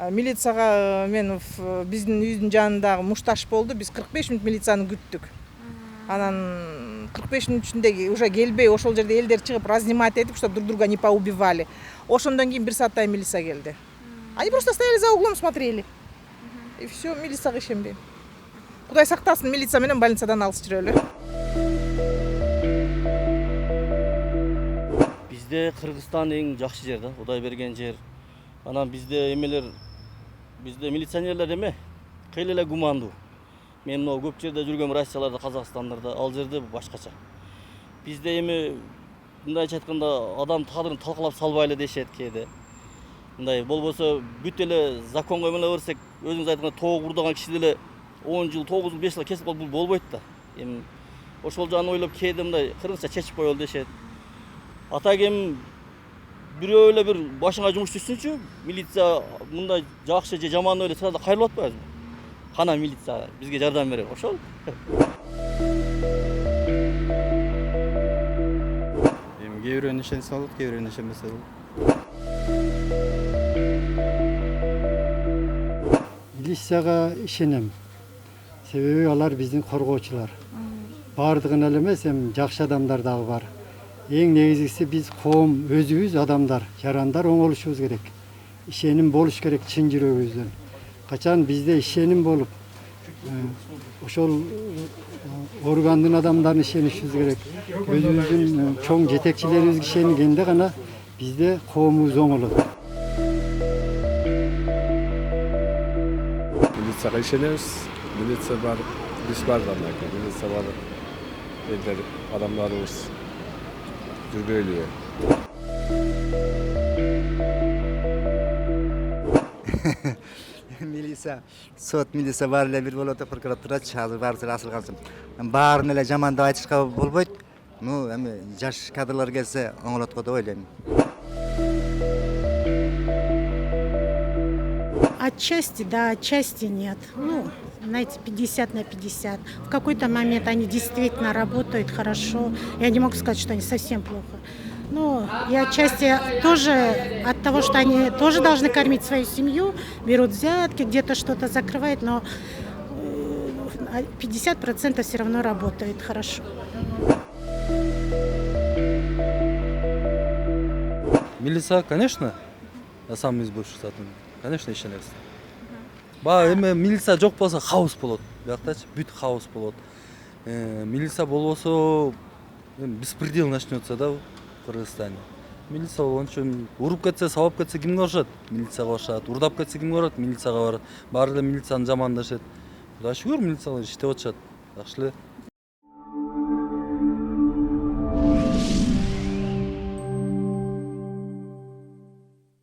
Милицияга мен биздин үйдүн жанындагы мушташ болду. Биз 45 мүнөт милицияны күттүк. Анан 45 мүнөт ичинде уже келбей, ошол жерде элдер чыгып разнимать этип, чтобы друг друга не поубивали. Ошондон кийин 1 сааттай милиция келди. Они просто стояли за углом, смотрели. И все, милицияга ишенбейм. Кудай сактасын, милиция менен больницадан алыс жүрөлү. Бизде Кыргызстан эң жакшы жер да, Кудай берген жер. Анан бизде милиционерлер эме, кыйла эле гумандуу. Мен могу көп жерде жүргөм, Россияларда, Казакстандарда, ал жерде башкача. Бизде эми мындайча айтканда адам кадырын талкалап салбайлы дешет кээде. Мындай болбосо бүт эле законго эмеле берсек, өзүңүз айтканда тоог урдаган киши деле 10 жыл, 9 жыл, 5 жыл кесип калып болбойт да. Эми ошол жагын ойлоп кээде мындай кыргызча чечип коелу дешет. Ата кем бирөө эле бир башыңа жумуш түшсүнчү, милиция мындай жакшы же жаман эле сразу кайрылып атпайбызбы? Кана милиция бизге жардам берет, ошол. Эми кээ бирөөнүн ишенсе болот, кээ бирөөнүн ишенбесе болот. Милицияга ишенем. Себеби алар биздин коргоочулар. Бардыгын эле эмес, эми жакшы адамдар дагы бар. Эң негизгиси биз коом өзүбүз адамдар, жарандар оңолушубуз керек. Ишеним болуш керек чын жүрөгүбүздөн. Качан бизде ишеним болуп, ошол органдын адамдарына ишенишибиз керек. Өзүбүздүн чоң жетекчилерибизге ишенгенде гана бизде коомубуз оңолот. Милицияга ишенебиз. Милиция бар, биз бардан экен. Милиция бар. Элдер адамдарыбыз жүргөйлү. Милиция, сот милиция бар эле бир болот, прокуратура чыгар баарысы асыл калсын. Баарын эле жамандап айтышка болбойт. Эми жаш кадрлар келсе оңолот го деп ойлойм. Отчасти да, отчасти нет. Знаете, 50 на 50. В какой-то момент они действительно работают хорошо. Я не могу сказать, что они совсем плохо. И отчасти тоже от того, что они тоже должны кормить свою семью, берут взятки, где-то что-то закрывают, но 50% все равно работает хорошо. Милиция, конечно, я сам из бывших сотрудников, конечно, ишенебиз. Эми милиция жок болсо хаос болот. Бияктачы бүт хаос болот. Милиция болбосо беспредел начнется да в Кыргызстане. Милиция болгон үчүн уруп кетсе, сабап кетсе кимге барышат? Милицияга барышат. Урдап кетсе кимге барат? Милицияга барат. Баары эле милицияны жамандашат. Кудай шүгүр, милициялар иштеп атышат. Жакшы эле.